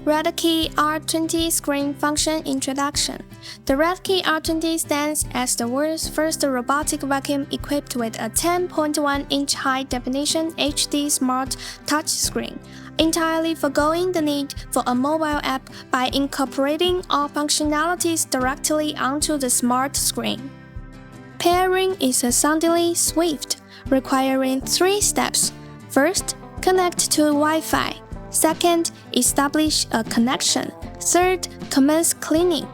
Redkey R20 Screen Function Introduction. The Redkey R20 stands as the world's first robotic vacuum equipped with a 10.1-inch high-definition HD smart touchscreen, entirely forgoing the need for a mobile app by incorporating all functionalities directly onto the smart screen. Pairing is astoundingly swift, requiring 3 steps. First, connect to Wi-Fi. Second, establish a connection. Third, commence cleaning.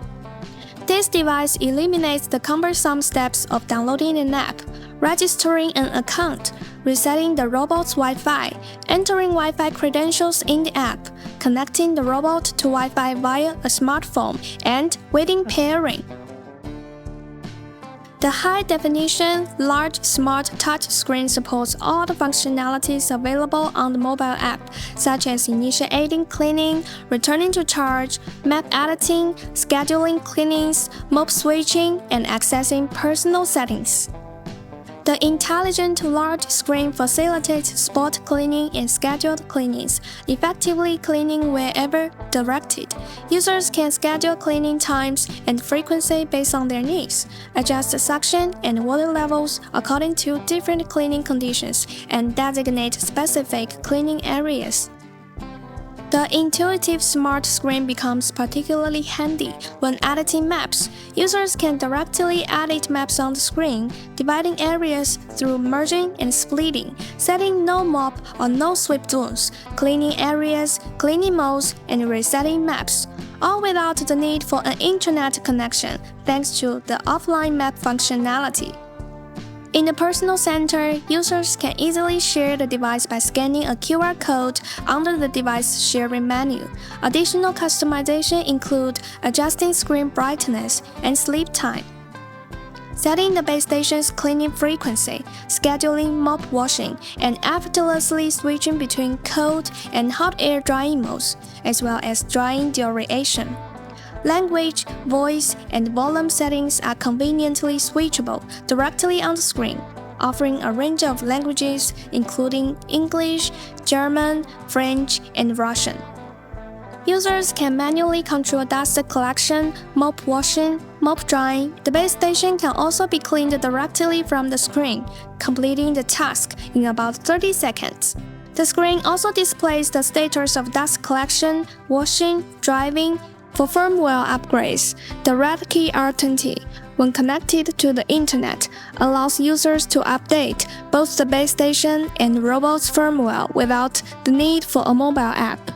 This device eliminates the cumbersome steps of downloading an app, registering an account, resetting the robot's Wi-Fi, entering Wi-Fi credentials in the app, connecting the robot to Wi-Fi via a smartphone, and waiting pairing. The high-definition, large smart touchscreen supports all the functionalities available on the mobile app, such as initiating cleaning, returning to charge, map editing, scheduling cleanings, mode switching, and accessing personal settings. The intelligent large screen facilitates spot cleaning and scheduled cleanings, effectively cleaning wherever directed. Users can schedule cleaning times and frequency based on their needs, adjust suction and water levels according to different cleaning conditions, and designate specific cleaning areas. The intuitive smart screen becomes particularly handy when editing maps. Users can directly edit maps on the screen, dividing areas through merging and splitting, setting no mop or no sweep zones, cleaning areas, cleaning modes, and resetting maps, all without the need for an internet connection, thanks to the offline map functionality. In the Personal Center, users can easily share the device by scanning a QR code under the device sharing menu. Additional customization include adjusting screen brightness and sleep time, setting the base station's cleaning frequency, scheduling mop washing, and effortlessly switching between cold and hot air drying modes, as well as drying duration. Language, voice, and volume settings are conveniently switchable directly on the screen, offering a range of languages including English, German, French, and Russian. Users can manually control dust collection, mop washing, mop drying. The base station can also be cleaned directly from the screen, completing the task in about 30 seconds. The screen also displays the status of dust collection, washing, drying. For firmware upgrades, the Redkey R20, when connected to the internet, allows users to update both the base station and robot's firmware without the need for a mobile app.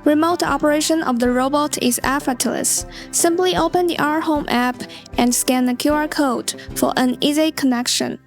Remote operation of the robot is effortless. Simply open the R Home app and scan the QR code for an easy connection.